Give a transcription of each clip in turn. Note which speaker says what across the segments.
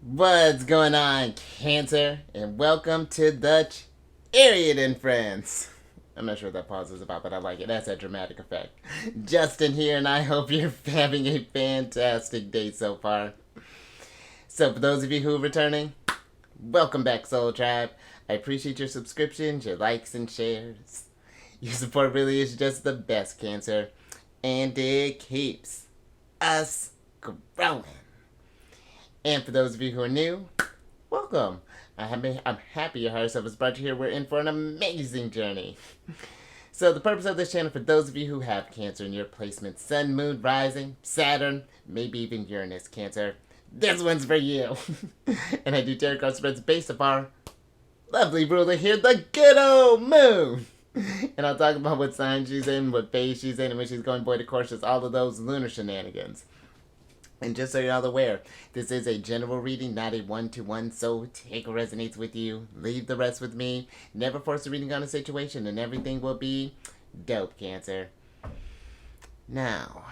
Speaker 1: What's going on, Cancer? And welcome to the Chariot Friends. I'm not sure what that pause is about, but I like it. That's a dramatic effect. Justin here, and I hope you're having a fantastic day so far. So, for those of you who are returning, welcome back, Soul Tribe. I appreciate your subscriptions, your likes, and shares. Your support really is just the best, Cancer, and it keeps us growing. And for those of you who are new, welcome. I'm happy your higher self has brought you here. We're in for an amazing journey. So the purpose of this channel, for those of you who have Cancer in your placement, Sun, Moon, Rising, Saturn, maybe even Uranus, Cancer, this one's for you. And I do tarot card spreads based off our lovely ruler here, the good old Moon. And I'll talk about what sign she's in, what phase she's in, and when she's going void of course, just all of those lunar shenanigans. And just so you're all aware, this is a general reading, not a one-to-one, so take what resonates with you, leave the rest with me. Never force a reading on a situation, and everything will be dope, Cancer. Now,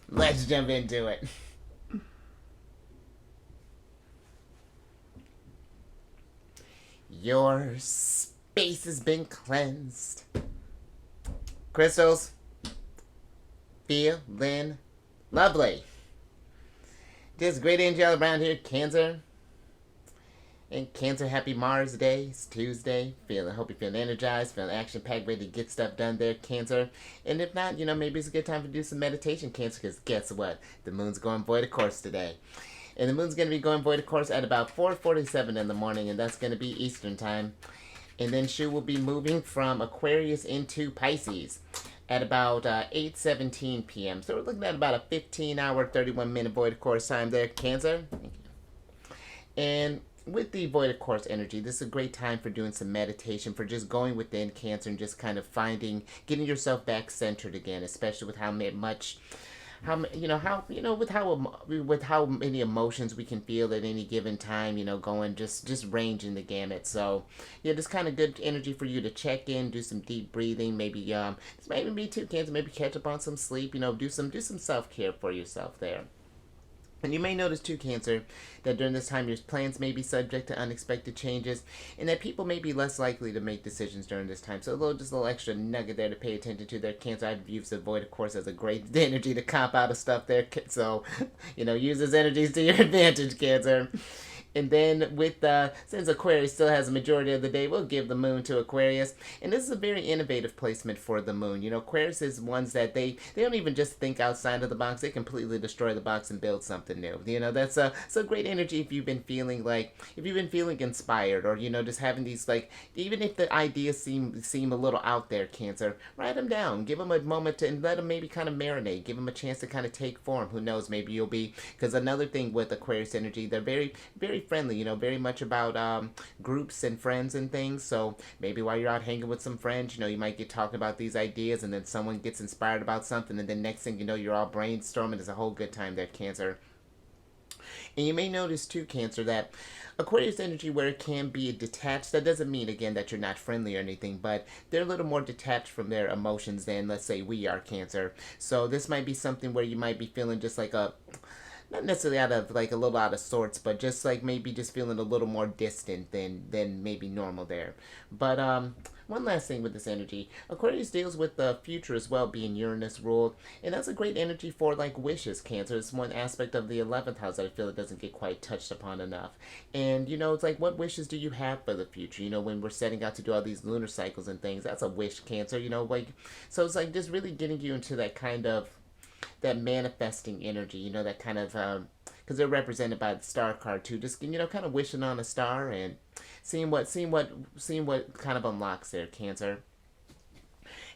Speaker 1: let's jump into it. Your space has been cleansed. Crystals, feeling lovely. Just great energy all around here, Cancer. And Cancer, happy Mars Day. It's Tuesday. Hope you're feeling energized, feeling action-packed, ready to get stuff done there, Cancer. And if not, maybe it's a good time to do some meditation, Cancer, because guess what? The moon's going void of course today. And the moon's going to be going void of course at about 4:47 in the morning, and that's going to be Eastern time. And then she will be moving from Aquarius into Pisces at about 8:17 p.m. So we're looking at about a 15-hour, 31-minute void of course time there, Cancer. And with the void of course energy, this is a great time for doing some meditation, for just going within, Cancer, and just kind of getting yourself back centered again, especially with how much with how many emotions we can feel at any given time, going just ranging the gamut. So yeah, just kind of good energy for you to check in, do some deep breathing, maybe me too, Cancer, maybe catch up on some sleep, do some self-care for yourself there. And you may notice too, Cancer, that during this time your plans may be subject to unexpected changes, and that people may be less likely to make decisions during this time. So just a little extra nugget there to pay attention to there, Cancer. I've used the void, of course, as a great energy to cop out of stuff there. So, use those energies to your advantage, Cancer. And then since Aquarius still has a majority of the day, we'll give the moon to Aquarius. And this is a very innovative placement for the moon. Aquarius is ones that they don't even just think outside of the box. They completely destroy the box and build something new. That's a great energy if you've been feeling inspired, or, just having these, even if the ideas seem a little out there, Cancer, write them down. Give them a moment and let them maybe kind of marinate. Give them a chance to kind of take form. Who knows, maybe you'll be, because another thing with Aquarius energy, they're very, very friendly, very much about groups and friends and things. So maybe while you're out hanging with some friends, you might get talking about these ideas, and then someone gets inspired about something, and then next thing you know, you're all brainstorming. It's a whole good time there, Cancer. And you may notice too, Cancer, that Aquarius energy, where it can be detached, that doesn't mean, again, that you're not friendly or anything, but they're a little more detached from their emotions than, let's say, we are, Cancer. So this might be something where you might be feeling just like not necessarily out of, a little out of sorts, but just maybe just feeling a little more distant than maybe normal there. But one last thing with this energy, Aquarius deals with the future as well, being Uranus ruled, and that's a great energy for wishes, Cancer. It's one aspect of the 11th house that I feel it doesn't get quite touched upon enough. And it's like, what wishes do you have for the future? When we're setting out to do all these lunar cycles and things, that's a wish, Cancer. So it's like just really getting you into that kind of that manifesting energy, that kind of, because they're represented by the star card too. Just kind of wishing on a star and seeing what kind of unlocks there, Cancer.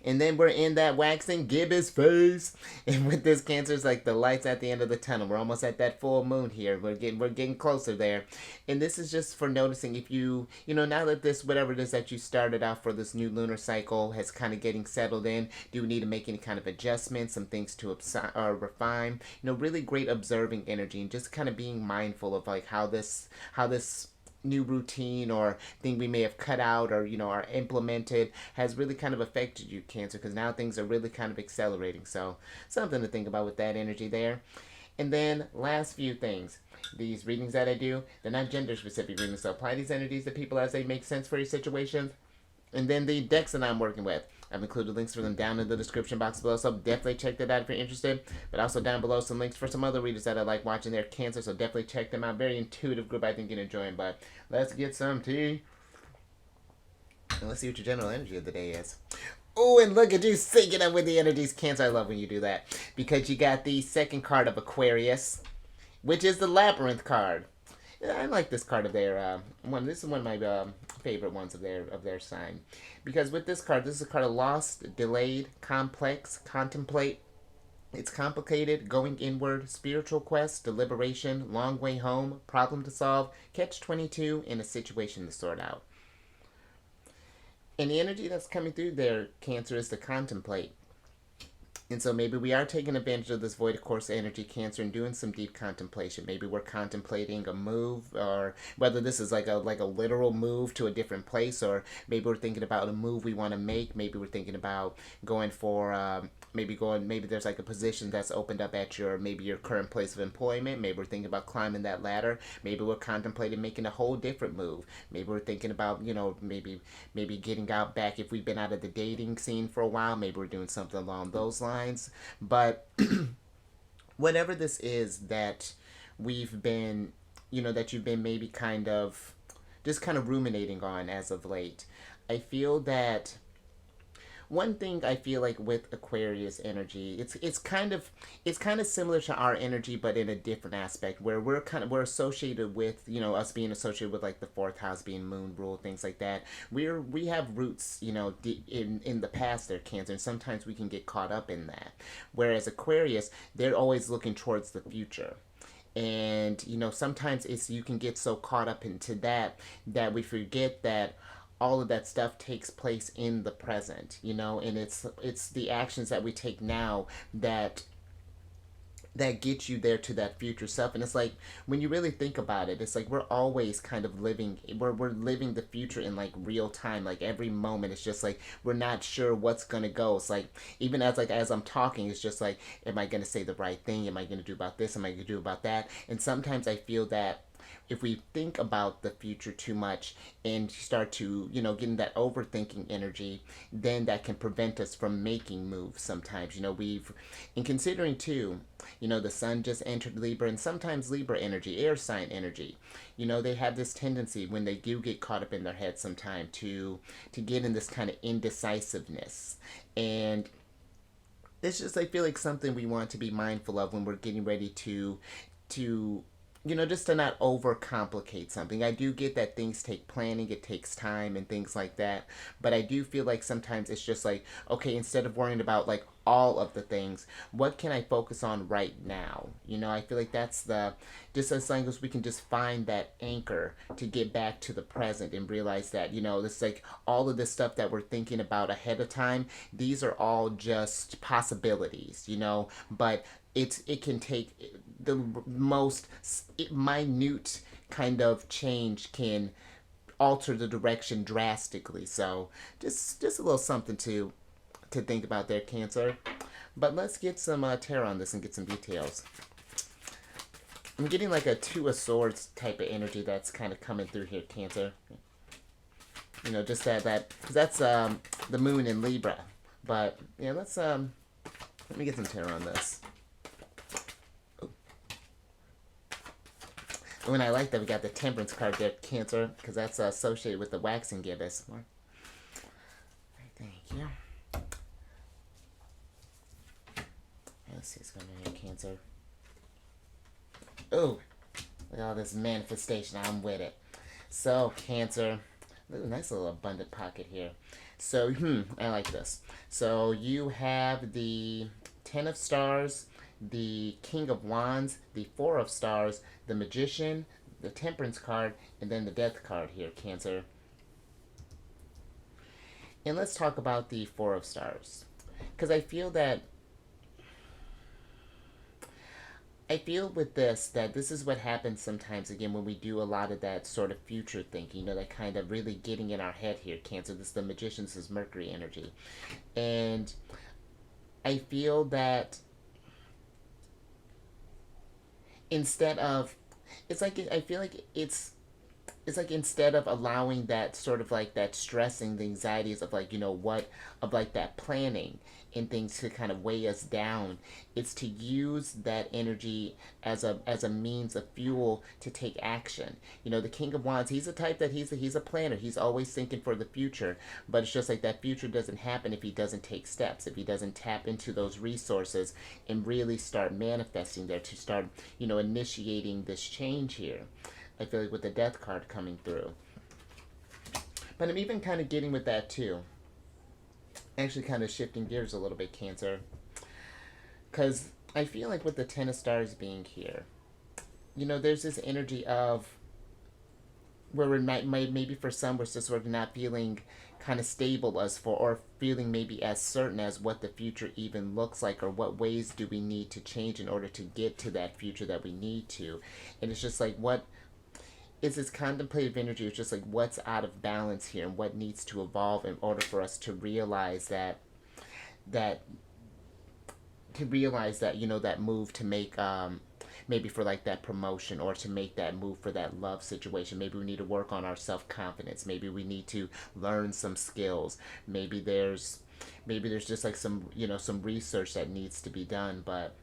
Speaker 1: And then we're in that waxing gibbous phase. And with this, Cancer, it's like the lights at the end of the tunnel. We're almost at that full moon here. We're getting closer there. And this is just for noticing if now that this, whatever it is that you started out for this new lunar cycle has kind of getting settled in, do you need to make any kind of adjustments, some things to refine? Really great observing energy and just kind of being mindful of how this new routine or thing we may have cut out or are implemented has really kind of affected you, Cancer, because now things are really kind of accelerating. So something to think about with that energy there. And then last few things. These readings that I do, they're not gender specific readings, so apply these energies to people as they make sense for your situations. And then the decks that I'm working with, I've included links for them down in the description box below, so definitely check that out if you're interested. But also down below some links for some other readers that I like watching their Cancer, so definitely check them out. Very intuitive group, I think you'll enjoy them. But let's get some tea. And let's see what your general energy of the day is. Oh, and look at you syncing up with the energies, Cancer. I love when you do that. Because you got the second card of Aquarius, which is the Labyrinth card. I like this card of their one. This is one of my favorite ones of their sign, because with this card, this is a card of lost, delayed, complex, contemplate. It's complicated, going inward, spiritual quest, deliberation, long way home, problem to solve, catch 22, and a situation to sort out. And the energy that's coming through there, Cancer, is to contemplate. And so maybe we are taking advantage of this void of course energy, Cancer, and doing some deep contemplation. Maybe we're contemplating a move, or whether this is like a literal move to a different place, or maybe we're thinking about a move we want to make. Maybe we're thinking about going for maybe there's like a position that's opened up at your current place of employment. Maybe we're thinking about climbing that ladder. Maybe we're contemplating making a whole different move. Maybe we're thinking about, maybe getting out back if we've been out of the dating scene for a while. Maybe we're doing something along those lines. But whatever this is that we've been, that you've been maybe kind of ruminating on as of late, I feel that one thing I feel like with Aquarius energy, it's kind of similar to our energy, but in a different aspect, where we're associated with, us being associated with like the fourth house being moon rule, things like that. We have roots, in the past, their Cancer, and sometimes we can get caught up in that. Whereas Aquarius, they're always looking towards the future. And sometimes you can get so caught up into that we forget that all of that stuff takes place in the present, and it's the actions that we take now that get you there to that future self. And it's like, when you really think about it, it's like we're always kind of we're living the future in like real time. Like every moment, it's just like we're not sure what's gonna go. It's like, even as I'm talking, it's just like, am I gonna say the right thing? Am I gonna do about this? Am I gonna do about that? And sometimes I feel that if we think about the future too much and start to, get in that overthinking energy, then that can prevent us from making moves sometimes. And considering too, the sun just entered Libra, and sometimes Libra energy, air sign energy, they have this tendency, when they do get caught up in their head sometime, to get in this kind of indecisiveness. And it's just, I feel like, something we want to be mindful of when we're getting ready to just to not overcomplicate something. I do get that things take planning, it takes time and things like that. But I do feel like sometimes it's just like, okay, instead of worrying about like all of the things, what can I focus on right now? I feel like that's just as long as we can just find that anchor to get back to the present and realize that, this like all of this stuff that we're thinking about ahead of time, these are all just possibilities, but it can take the most minute kind of change can alter the direction drastically. So just a little something to think about there, Cancer. But let's get some tarot on this and get some details. I'm getting like a Two of Swords type of energy that's kind of coming through here, Cancer. Just that because that's the moon in Libra. But yeah, let me get some tarot on this. And I like that we got the Temperance card there, Cancer, because that's associated with the waxing gibbous. Thank you. Let's see what's going on here, Cancer. Ooh, look at all this manifestation. I'm with it. So, Cancer, nice little abundant pocket here. So, I like this. So, you have the Ten of Stars, the King of Wands, the Four of Stars, the Magician, the Temperance card, and then the Death card here, Cancer. And let's talk about the Four of Stars. Because I feel with this that this is what happens sometimes, again, when we do a lot of that sort of future thinking, that kind of really getting in our head here, Cancer. This is the Magician's, is Mercury energy. And I feel that instead of, it's like, I feel like it's like instead of allowing that sort of like that stressing, the anxieties of like, what, of like that planning and things to kind of weigh us down, it's to use that energy as a means of fuel to take action. The King of Wands, he's a type that he's a planner. He's always thinking for the future, but it's just like that future doesn't happen if he doesn't take steps, if he doesn't tap into those resources and really start manifesting there, to start, initiating this change here. I feel like with the Death card coming through. But I'm even kind of getting with that too. Actually kind of shifting gears a little bit, Cancer. Because I feel like with the Ten of Stars being here, there's this energy of where we might maybe for some we're just sort of not feeling kind of stable as for, or feeling maybe as certain as what the future even looks like, or what ways do we need to change in order to get to that future that we need to. And it's just like, what is this contemplative energy? It's just like, what's out of balance here and what needs to evolve in order for us to realize that that move to make, maybe for like that promotion, or to make that move for that love situation. Maybe we need to work on our self-confidence. Maybe we need to learn some skills. Maybe there's just like some research that needs to be done. But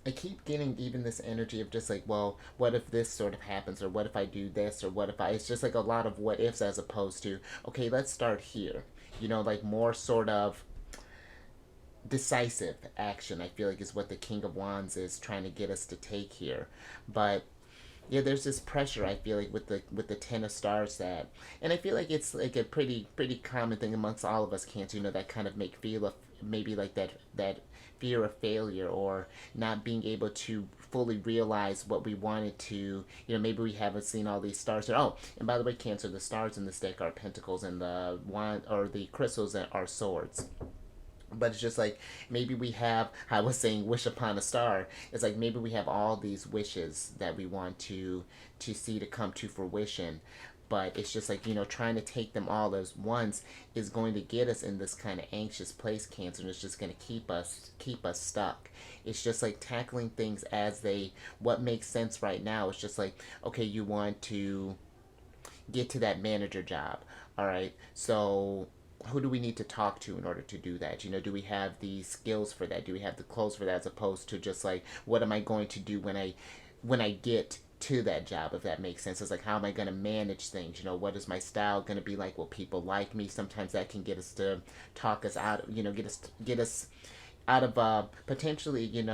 Speaker 1: I keep getting even this energy of just like, well, what if this sort of happens, or what if I do this, or what if I, it's just like a lot of what ifs, as opposed to, okay, let's start here. Like more sort of decisive action, I feel like, is what the King of Wands is trying to get us to take here. But yeah, there's this pressure, I feel like, with the Ten of Stars, that, and I feel like it's like a pretty common thing amongst all of us, Cancer, that kind of make feel of maybe like that fear of failure, or not being able to fully realize what we wanted to. Maybe we haven't seen all these stars. Oh, and by the way, Cancer, the stars in this deck are pentacles, and the wand, or the crystals, are swords. But it's just like, maybe we have, I was saying, wish upon a star. It's like, maybe we have all these wishes that we want to see to come to fruition. But it's just like, trying to take them all as once is going to get us in this kind of anxious place, Cancer, and it's just going to keep us stuck. It's just like tackling things as what makes sense right now. It's just like, okay, you want to get to that manager job. All right, so who do we need to talk to in order to do that? Do we have the skills for that? Do we have the clothes for that? As opposed to just like, what am I going to do when I get to that job, if that makes sense. It's like, how am I going to manage things? What is my style going to be like? Will people like me? Sometimes that can get us to talk us out, get us out of potentially,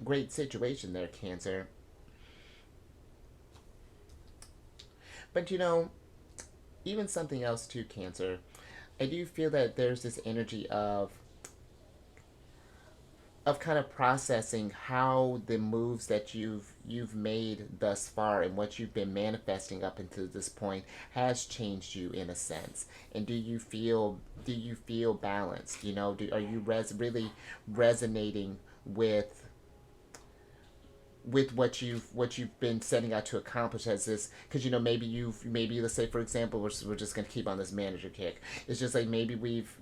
Speaker 1: great situation there, Cancer. But even something else too, Cancer. I do feel that there's this energy of kind of processing how the moves that you've made thus far, and what you've been manifesting up until this point, has changed you in a sense. And do you feel balanced? Are you really resonating with what you've been setting out to accomplish as this? Because maybe let's say, for example, we're just gonna keep on this manager kick. It's just like, maybe we've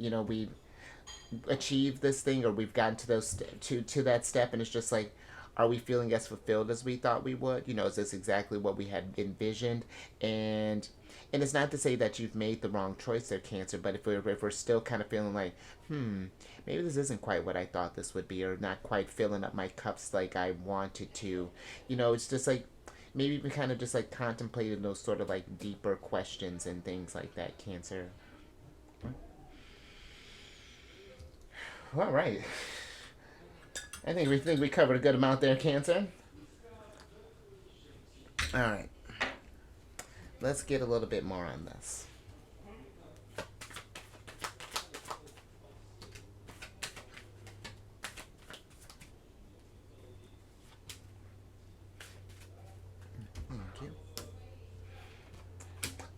Speaker 1: achieved this thing, or we've gotten to to that step, and it's just like, are we feeling as fulfilled as we thought we would? Is this exactly what we had envisioned? And it's not to say that you've made the wrong choice there, Cancer, but if we're still kind of feeling like, maybe this isn't quite what I thought this would be, or not quite filling up my cups like I wanted to, it's just like, maybe we kind of just like contemplated those sort of like deeper questions and things like that, Cancer. All right. I think we covered a good amount there, Cancer. All right. Let's get a little bit more on this. Thank you.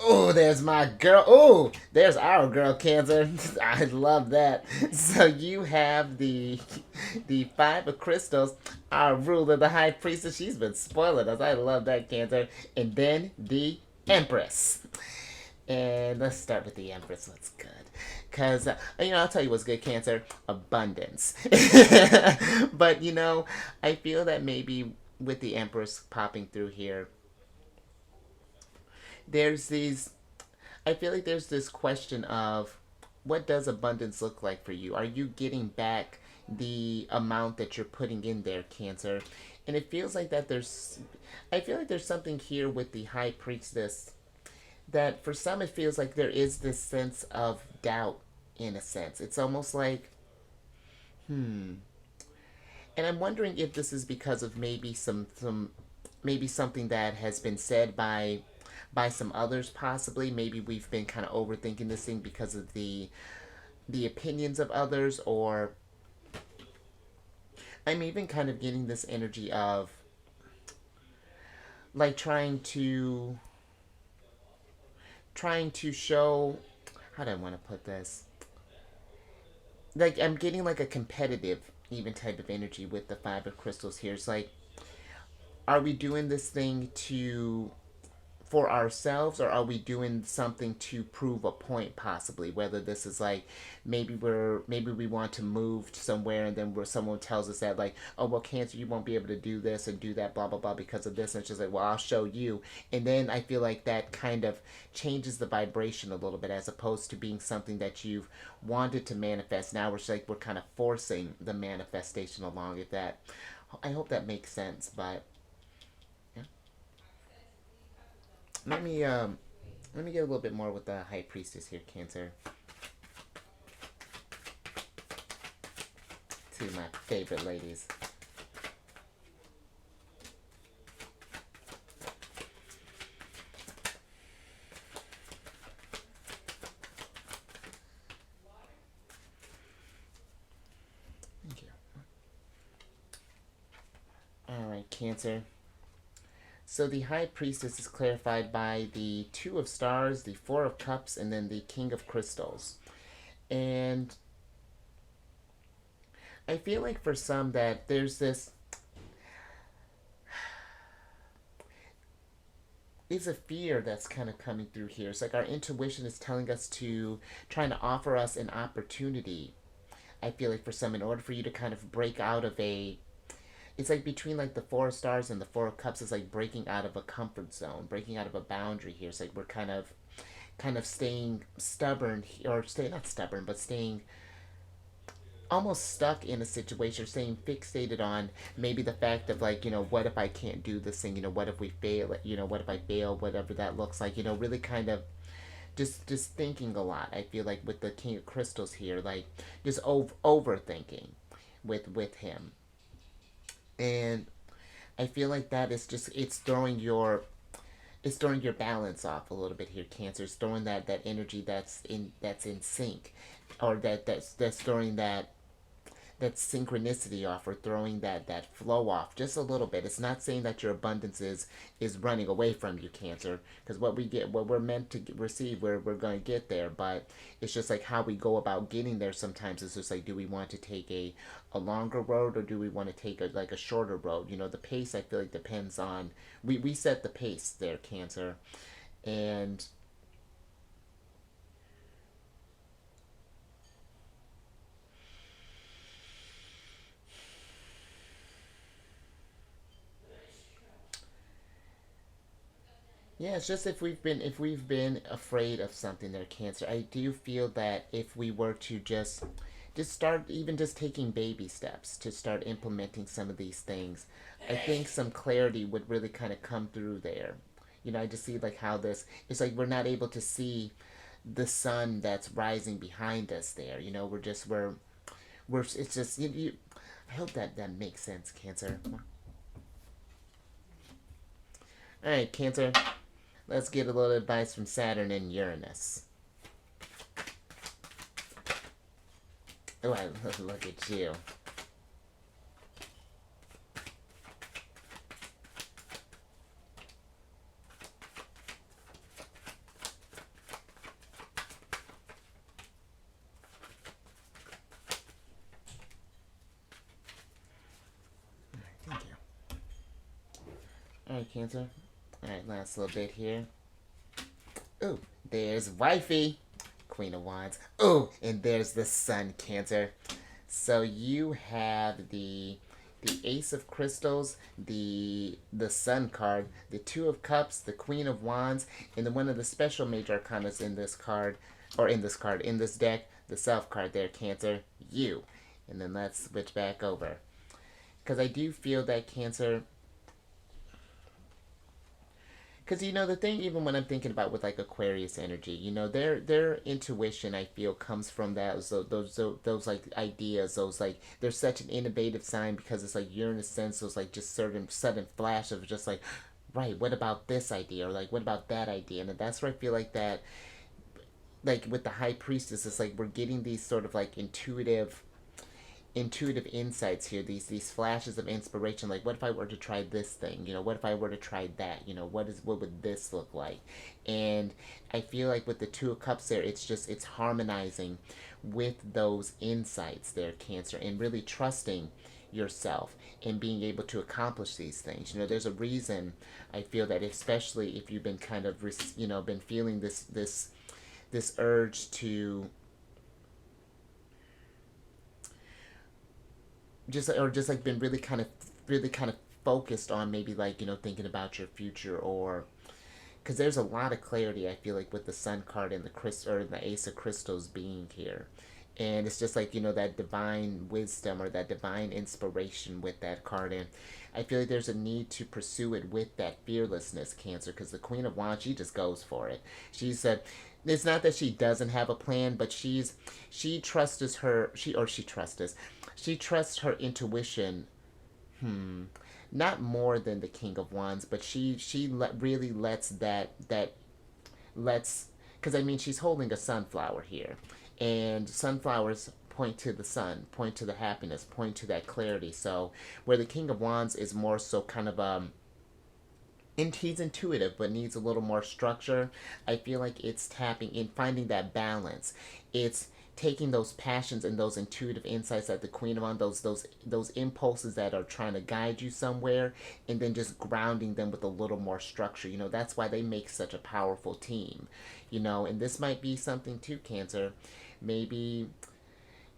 Speaker 1: Oh, there's my girl. Oh, there's our girl, Cancer. I love that. So you have the Five of Crystals, our ruler, the High Priestess. She's been spoiling us. I love that, Cancer. And then the Empress. And let's start with the Empress. That's good. Because, I'll tell you what's good, Cancer. Abundance. But, I feel that maybe with the Empress popping through here, there's these I feel like there's this question of what does abundance look like for you? Are you getting back the amount that you're putting in there, Cancer? And it feels like that I feel like there's something here with the High Priestess that for some it feels like there is this sense of doubt in a sense. It's almost like, hmm. And I'm wondering if this is because of maybe maybe something that has been said by some others possibly. Maybe we've been kind of overthinking this thing because of the opinions of others, or I'm even kind of getting this energy of like trying to show, how do I want to put this? Like I'm getting like a competitive even type of energy with the five of crystals here. It's like, are we doing this thing to for ourselves, or are we doing something to prove a point possibly, whether this is like maybe we want to move somewhere, and then where someone tells us that like, oh well, Cancer, you won't be able to do this and do that, blah blah blah, because of this. And it's just like, well, I'll show you. And then I feel like that kind of changes the vibration a little bit, as opposed to being something that you've wanted to manifest. Now we're kind of forcing the manifestation along. If that I hope that makes sense. But let me get a little bit more with the High Priestess here, Cancer. Two of my favorite ladies. Thank you. Alright, Cancer. So the High Priestess is clarified by the Two of Stars, the Four of Cups, and then the King of Crystals. And I feel like for some that there's this is a fear that's kind of coming through here. It's like our intuition is telling us trying to offer us an opportunity. I feel like for some, in order for you to kind of break out of it's like between like the Four of Stars and the Four of Cups is like breaking out of a comfort zone, breaking out of a boundary here. It's like we're kind of staying stubborn, or stay not stubborn, but staying almost stuck in a situation, staying fixated on maybe the fact of like, what if I can't do this thing, what if we fail, what if I fail, whatever that looks like, really kind of just thinking a lot. I feel like with the King of Crystals here, like just overthinking with him. And I feel like that is just it's throwing your balance off a little bit here, Cancer. It's throwing that energy that's in sync, or that's throwing that synchronicity off, or throwing that flow off just a little bit. It's not saying that your abundance is running away from you, Cancer, because what we're meant to receive, we're going to get there. But it's just like how we go about getting there. Sometimes it's just like, do we want to take a longer road, or do we want to take a shorter road? The pace, I feel like, depends on, we set the pace there, Cancer. And yeah, it's just if we've been afraid of something there, Cancer. I do feel that if we were to just start even just taking baby steps to start implementing some of these things, I think some clarity would really kind of come through there. I just see like how this it's like we're not able to see the sun that's rising behind us there. We're it's just I hope that makes sense, Cancer. All right, Cancer. Let's get a little advice from Saturn and Uranus. Oh, look at you. Thank you. All right, Cancer. All right, last little bit here. Ooh, there's Wifey. Queen of Wands. Oh, and there's the Sun, Cancer. So you have the Ace of Crystals, the Sun card, the Two of Cups, the Queen of Wands, and then one of the special major arcanas in this card, or in this deck, the Self card there, Cancer, you. And then let's switch back over. Because I do feel that, Cancer, because the thing, even when I'm thinking about with like Aquarius energy, their intuition, I feel, comes from those like ideas, those like, they're such an innovative sign, because it's like Uranus sense those like just certain sudden flash of just like, right, what about this idea, or like what about that idea. And that's where I feel like that, like with the High Priestess, it's like we're getting these sort of like intuitive insights here, these flashes of inspiration, like what if I were to try this thing, what if I were to try that, what would this look like. And I feel like with the Two of Cups there, it's harmonizing with those insights there, Cancer, and really trusting yourself and being able to accomplish these things. There's a reason I feel that, especially if you've been kind of been feeling this urge to just like been really kind of focused on maybe like thinking about your future, or because there's a lot of clarity, I feel like, with the Sun card and the Ace of Crystals being here. And it's just like that divine wisdom or that divine inspiration with that card. And I feel like there's a need to pursue it with that fearlessness, Cancer, because the Queen of Wands, she just goes for it. She's a It's not that she doesn't have a plan, but she trusts her intuition. Not more than the King of Wands, but really lets lets because I mean, she's holding a sunflower here, and sunflowers point to the sun, point to the happiness, point to that clarity. So where the King of Wands is more so kind of and he's intuitive but needs a little more structure, I feel like it's tapping in, finding that balance. It's taking those passions and those intuitive insights that the Queen of Wands, those impulses that are trying to guide you somewhere, and then just grounding them with a little more structure. That's why they make such a powerful team. And this might be something too, Cancer. Maybe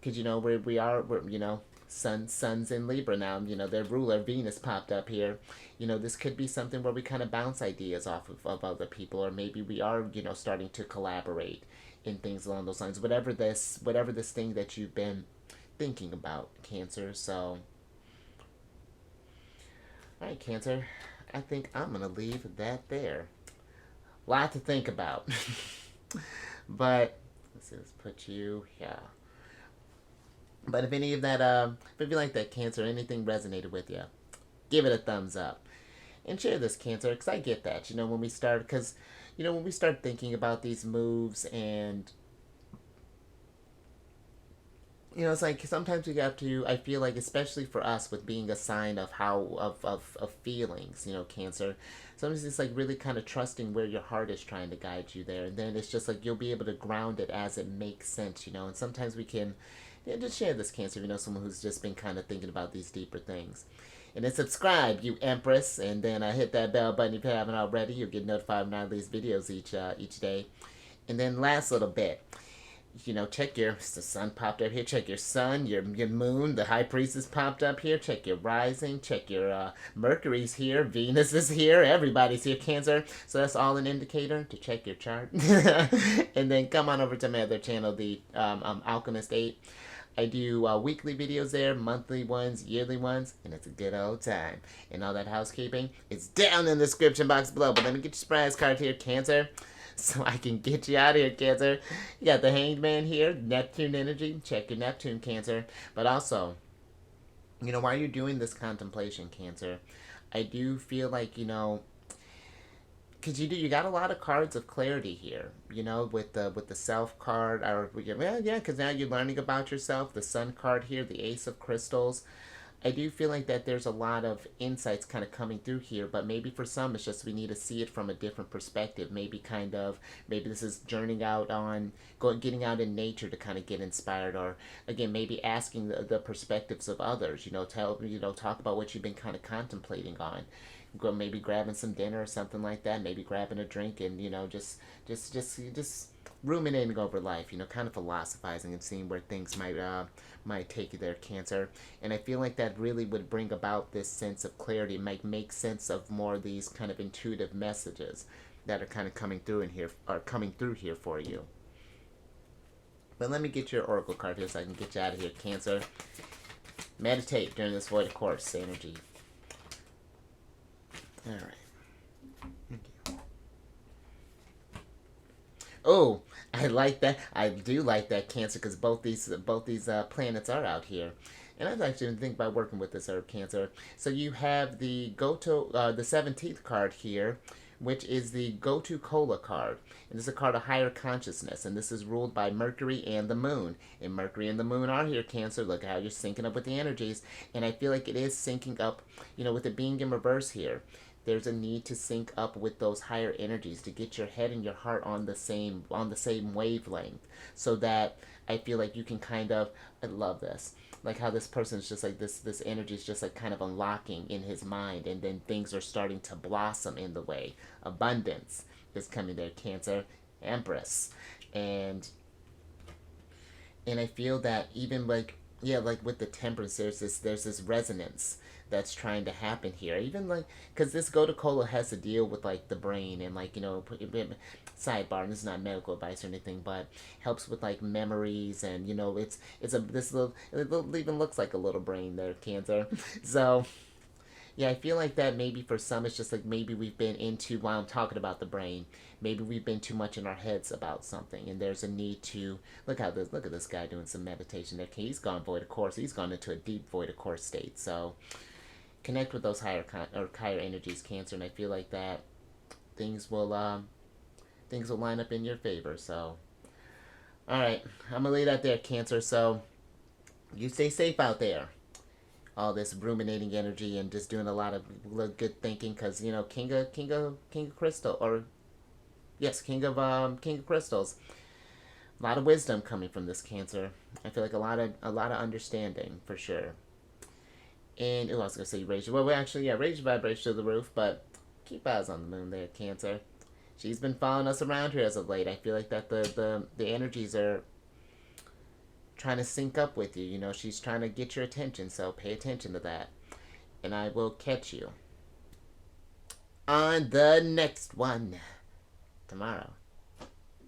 Speaker 1: because we're Sun's in Libra now. Their ruler Venus popped up here. This could be something where we kind of bounce ideas off of other people, or maybe we are starting to collaborate in things along those lines. Whatever this thing that you've been thinking about, Cancer. So, all right, Cancer. I think I'm gonna leave that there. Lot to think about, but let's put you here. But if any of that, if you like that, Cancer, anything resonated with you, give it a thumbs up. And share this, Cancer, because I get that, when we start, when we start thinking about these moves, and, it's like sometimes we have to, I feel like, especially for us with being a sign of of feelings, Cancer, sometimes it's like really kind of trusting where your heart is trying to guide you there. And then it's just like you'll be able to ground it as it makes sense, and sometimes we can. Yeah, just share this, Cancer, someone who's just been kind of thinking about these deeper things. And then subscribe, you Empress, and then hit that bell button if you haven't already. You'll get notified when I release videos each day. And then last little bit, check the sun popped up here. Check your sun, your moon, the High Priestess popped up here. Check your rising, check your Mercury's here, Venus is here, everybody's here, Cancer. So that's all an indicator to check your chart. And then come on over to my other channel, the Alchemist 8. I do weekly videos there, monthly ones, yearly ones, and it's a good old time. And all that housekeeping is down in the description box below. But let me get your surprise card here, Cancer, so I can get you out of here, Cancer. You got the Hanged Man here, Neptune energy. Check your Neptune, Cancer. But also, while you're doing this contemplation, Cancer, I do feel like, because you got a lot of cards of clarity here, with the Self card, or because now you're learning about yourself. The Sun card here, the Ace of Crystals. I do feel like that there's a lot of insights kind of coming through here, but maybe for some it's just we need to see it from a different perspective. Maybe this is journeying out getting out in nature to kind of get inspired, or again maybe asking the perspectives of others. Talk about what you've been kind of contemplating on. Maybe grabbing some dinner or something like that. Maybe grabbing a drink and just ruminating over life, kind of philosophizing and seeing where things might take you there, Cancer. And I feel like that really would bring about this sense of clarity, might make sense of more of these kind of intuitive messages that are kind of coming through here for you. But let me get your oracle card here so I can get you out of here, Cancer. Meditate during this void course energy. All right. Thank you. Oh, I like that. I do like that, Cancer, because both these planets are out here. And I was actually thinking about working with this herb, Cancer. So you have the the 17th card here, which is the Go-To Cola card. And this is a card of higher consciousness. And this is ruled by Mercury and the Moon. And Mercury and the Moon are here, Cancer. Look at how you're syncing up with the energies. And I feel like it is syncing up, with it being in reverse here. There's a need to sync up with those higher energies to get your head and your heart on the same wavelength, so that I feel like you can I love this, like how this person is just like this energy is just like kind of unlocking in his mind, and then things are starting to blossom in the way. Abundance is coming there, Cancer. Empress. And I feel that even like with the Temperance, there's this resonance that's trying to happen here. Even like, because this Go to Cola has to deal with like the brain and like, sidebar, and this is not medical advice or anything, but helps with like memories, and it even looks like a little brain there, Cancer. So yeah, I feel like that maybe for some it's just like maybe we've been into, while I'm talking about the brain, maybe we've been too much in our heads about something, and there's a need to look at this guy doing some meditation there. He's gone void of course. He's gone into a deep void of course state. So connect with those higher energies, Cancer, and I feel like that things will line up in your favor. So all right, I'm gonna leave that there, Cancer. So you stay safe out there. All this ruminating energy and just doing a lot of good thinking, because King of Crystal, or yes, King of Crystals. A lot of wisdom coming from this, Cancer. I feel like a lot of understanding for sure. And I was gonna say raise your vibration to the roof, but keep eyes on the moon there, Cancer. She's been following us around here as of late. I feel like that the energies are trying to sync up with you. She's trying to get your attention, so pay attention to that. And I will catch you on the next one tomorrow.